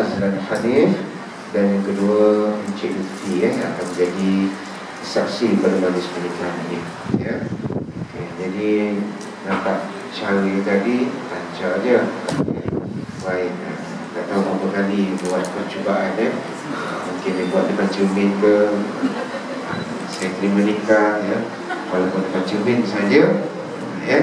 Azlan Hanif, dan yang kedua Encik Lutfi akan menjadi saksi pada majlis pernikahan ini ya. Okay, jadi nampak cara tadi lancar je. Baik, tak tahu berapa kali buat percubaan mungkin dia buat depan cermin ke, saya terima nikah ya, walaupun depan cermin saja ya.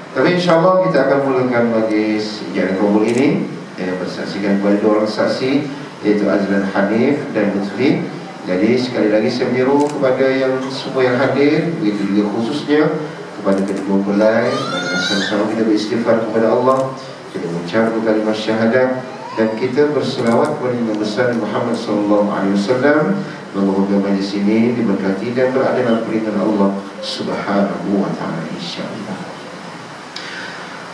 Tapi insyaAllah kita akan mulakan majlis ijazah kabul ini bersaksikan kepada dua orang saksi, iaitu Azlan Hanif dan Lutfi. Jadi sekali lagi saya menyeru kepada yang semua yang hadir, begitu juga khususnya kepada kedua mempelai, sama-sama kita beristighfar kepada Allah, kita mengucapkan kalimah syahadah, dan kita berselawat kepada Nabi besar Muhammad SAW. Moga-moga majlis ini diberkati dan berada dalam perlindungan Allah Subhanahu wa ta'ala, insyaAllah.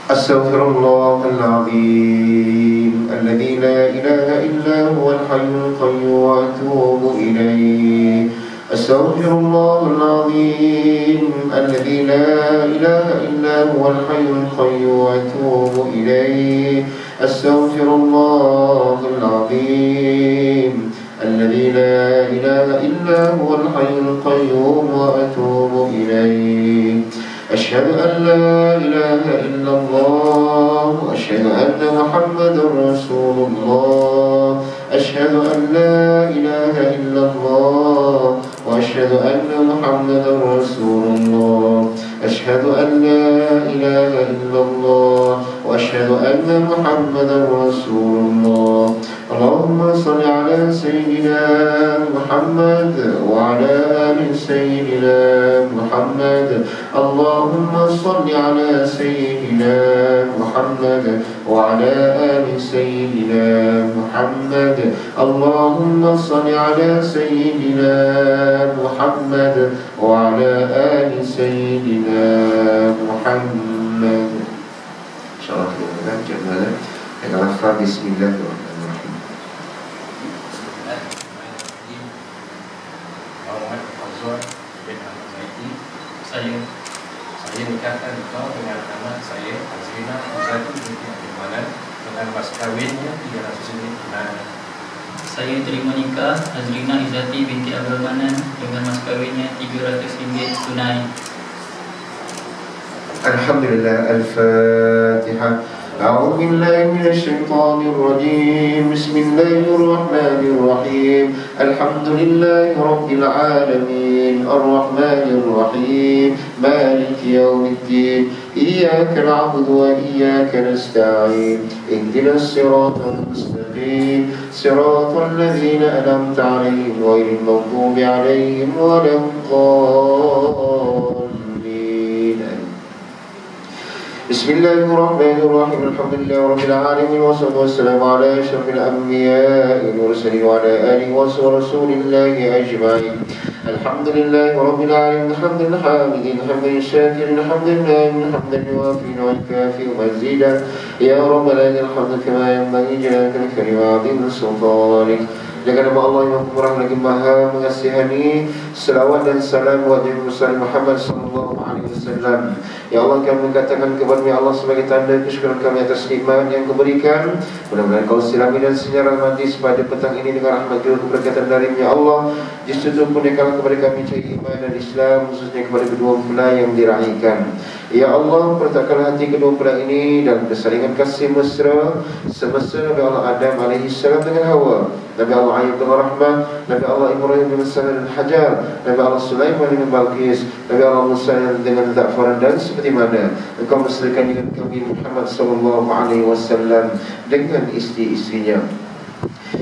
Astaghfirullahaladzim alladzi la ilaha illa huwal hayyul qayyum wa atubu ilaih. Astaghfirullahaladzim alladzi la ilaha illa huwal hayyul qayyum wa atubu ilaih. Astaghfirullahaladzim alladzi la ilaha illa huwal hayyul qayyum wa atubu ilaih. أشهد أن لا إله إلا الله وأشهد أن محمدا رسول الله. أشهد أن لا إله إلا الله وأشهد أن محمدا رسول الله. أشهد أن لا إله إلا الله وأشهد أن محمدا رسول الله. اللهم صل على سيدنا محمد وعلى آل سيدنا محمد. اللهم صل على سيدنا محمد وعلى آل سيدنا محمد. اللهم صل على سيدنا محمد وعلى آل سيدنا محمد. إن شاء الله kita akan dengan Bismillahirrahmanirrahim. Saya nikahkan engkau dengan anak saya Azrina Izati binti Abdul Manan dengan mas kawinnya 300 dinar. Saya terima nikah Azrina Izati binti Abdul Manan dengan mas kawinnya 300 ringgit tunai. Alhamdulillah. Al-Fatihah. أعوذ بالله من الشيطان الرجيم. بسم الله الرحمن الرحيم. الحمد لله رب العالمين الرحمن الرحيم مالك يوم الدين. إياك نعبد وإياك نستعين. اهدنا الصراط المستقيم صراط الذين أنعمت عليهم غير المغضوب عليهم ولا الضالين. بسم الله الرحمن الرحيم. الحمد لله رب العالمين والصلاة والسلام على أشرف الأنبياء والمرسلين وعلى آله ورسول الله أجمعين. الحمد لله رب العالمين حمد الحامدين حمد الشاكرين حمد النائمين حمدا يوافي ويكافئ مزيدا. يا رب لك الحمد كما ينبغي جلالك وعظيم سلطانك. Dengan nama Allah yang Murah lagi Maha Mengasihani, selawat dan salam buat Nabi Muhammad sallallahu alaihi wasallam. Ya Allah, kami mengatakan kepada Allah sebagai tanda kesyukuran kami atas nikmat yang Kau berikan. Mudah-mudahan Kau silami dan senyara majlis pada petang ini dengan rahmat dan keberkatan dari-Mu ya Allah. Justru pernikahan kepada kami cari iman dan Islam, khususnya kepada kedua mempelai yang diraikan. Ya Allah, perletakkanlah hati kedua mempelai ini dalam persalingan kasih mesra semasa Nabi Allah Adam alaihi salam dengan Hawa, Nabi Allah Ayub dengan Rahman, Nabi Allah Ibrahim dengan Salam dan Hajar, Nabi Allah Sulaiman dengan Balqis, Nabi Allah Musa dengan Za'faran, dan seperti mana Engkau mesrakan dengan kami Muhammad sallallahu alaihi wasallam dengan isteri-isterinya.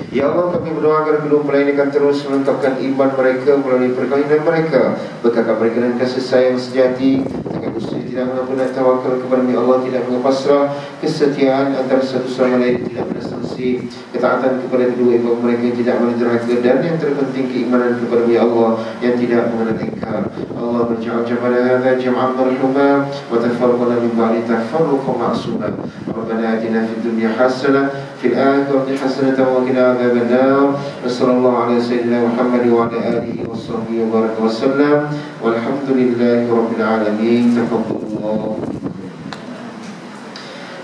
Ya Allah, kami berdoa agar kedua mempelai ini akan terus melengkapkan iman mereka melalui perkahwinan mereka, berkatkan mereka dengan kasih sayang sejati, dengan usaha tidak mengampun dan tawakal kepada Allah, tidak mengepasrah, kesetiaan antara satu sama lain tidak berasumsi, ketaatan kepada kedua ibu mereka yang tidak menderhaka, dan yang terpenting keimanan kepada Allah yang tidak mengenal ingkar. Allah berja'al jamala hadha jam'an marhuma wa tafarraqna min ba'di tafarruqan ma'suma. Rabbana atina fid dunya hasanah fil akhirati hasanah wa qina adzaban nar. Sallallahu ala sayyidina Muhammad wa ala alihi washabbihi wa baraka wasallam. Walhamdulillahi rabbil alamin. Taqabbalallah.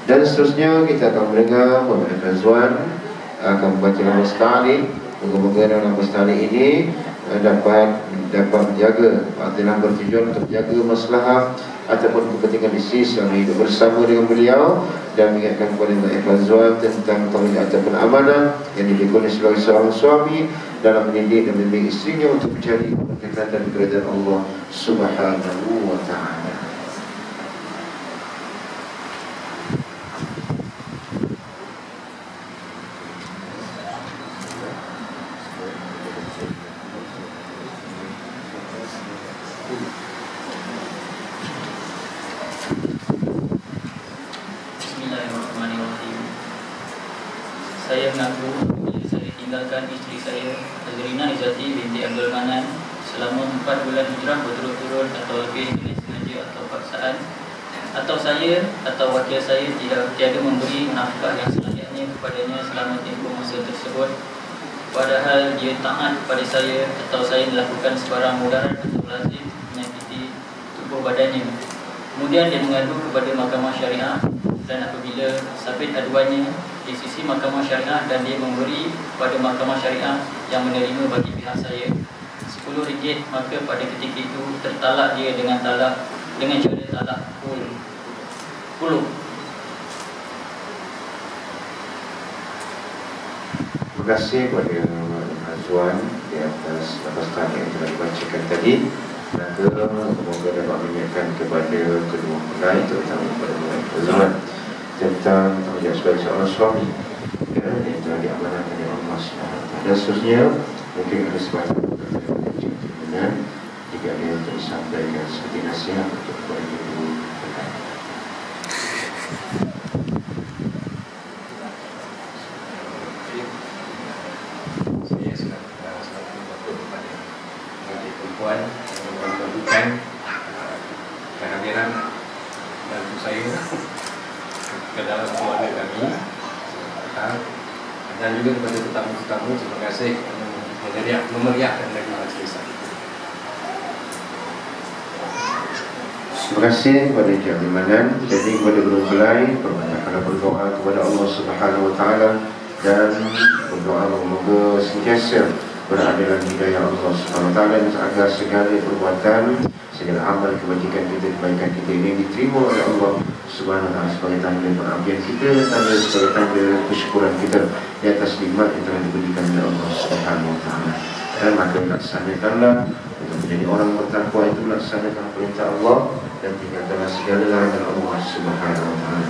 Dan seterusnya kita akan mendengar pembahasan Zuan akan membaca nafas ta'liq. Moga-moga dalam nafas ta'liq ini dapat menjaga, artinya bertujuan untuk menjaga maslahah ataupun kepentingan isteri selama hidup bersama dengan beliau, dan mengingatkan kepada ikhwan tentang tanggung jawab ataupun amanah yang diberikan sebagai seorang suami dalam mendidik dan membimbing isterinya untuk mencari keberkatan dan keridhaan Allah Subhanahu wa ta'ala. Saya mengaku bila saya tinggalkan isteri saya, Azrina Izzati binti Abdul Manan, selama 4 bulan hijrah berturut-turut atau lebih dengan sengaja atau paksaan, atau saya atau wakil saya tiada memberi nafkah yang selayaknya kepadanya selama tempoh masa tersebut, padahal dia taat kepada saya, atau saya melakukan sebarang mudarat atau lazim menyakiti tubuh badannya. Kemudian dia mengadu kepada mahkamah syariah, dan apabila sabit aduannya di sisi mahkamah syariah dan dia memberi pada mahkamah syariah yang menerima bagi pihak saya RM10, maka pada ketika itu tertalak dia dengan cara talak puluh. Terima kasih kepada Azwan di atas nafas ta'liq yang telah dibacakan tadi. Maka semoga dapat mengingatkan kepada kedua mempelai, terutama kepada Azwan, tentang tanggung jawab sebagai seorang suami yang telah diamanahkan oleh Allah SWT. Dan seterusnya mungkin ada sebahagian pertanyaan jika ada yang untuk disampaikan seperti nasihat untuk kepada ibu berkait. Saya sudah selalu berdoa kepada perempuan yang membutuhkan kehadiran bantu saya ke dalam keluarga kami, dan juga kepada tetamu-tetamu. Terima kasih kerana memeriahkan lagi majlis ini. Terima kasih kepada Encik Manan. Jadi kepada guru belai, perbanyakkanlah berdoa kepada Allah Subhanahu wa ta'ala, dan berdoa semoga sentiasa berada dalam hidayah Allah Subhanahu wa ta'ala, agar segala perbuatan, segala amal kebajikan kita, kebaikan kita ini diterima oleh Allah Subhanahu wa ta'ala sebagai tanda pengabdian kita, tanda sebagai tanda kesyukuran kita di atas nikmat yang telah diberikan oleh Allah Subhanahu wa ta'ala. Dan maka laksanakanlah untuk menjadi orang bertakwa itu, laksanakan perintah Allah dan tinggalkanlah segala larangan Allah Subhanahu wa ta'ala.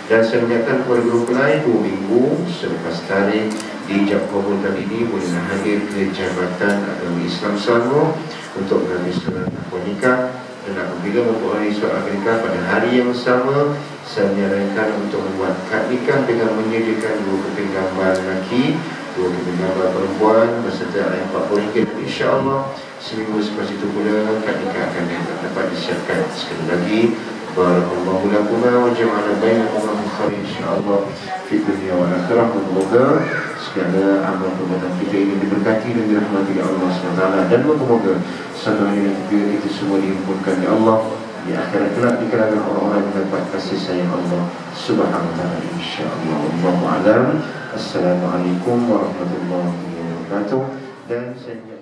Dan saya mengingatkan kepada guru pelai, 2 minggu selepas tarikh diijab kabulkan ini bolehlah hadir ke Jabatan Agama Islam Selangor untuk mengambil surat akad nikah. Dan apabila memperoleh surat akad nikah pada hari yang sama, saya menyarankan untuk membuat akad nikah dengan menyediakan 2 keping gambar lelaki, 2 keping gambar perempuan beserta RM40. Dan insya-Allah seminggu selepas itu pula akad nikah akan dapat disiapkan. Sekali lagi, barakallahu lakum wa ja'ala bainakum khairan insya-Allah fi dunya wal akhirah. Semoga segala amal perbuatan kita ini diberkati dan dirahmati oleh Allah SWT, dan semoga satu hari nanti kita semua dihimpunkan oleh Allah di akhirat kelak di kalangan orang-orang yang mendapat kasih sayang Allah Subhanahu wa ta'ala insya-Allah. Wallahu a'lam. Assalamualaikum warahmatullahi wabarakatuh. Dan saya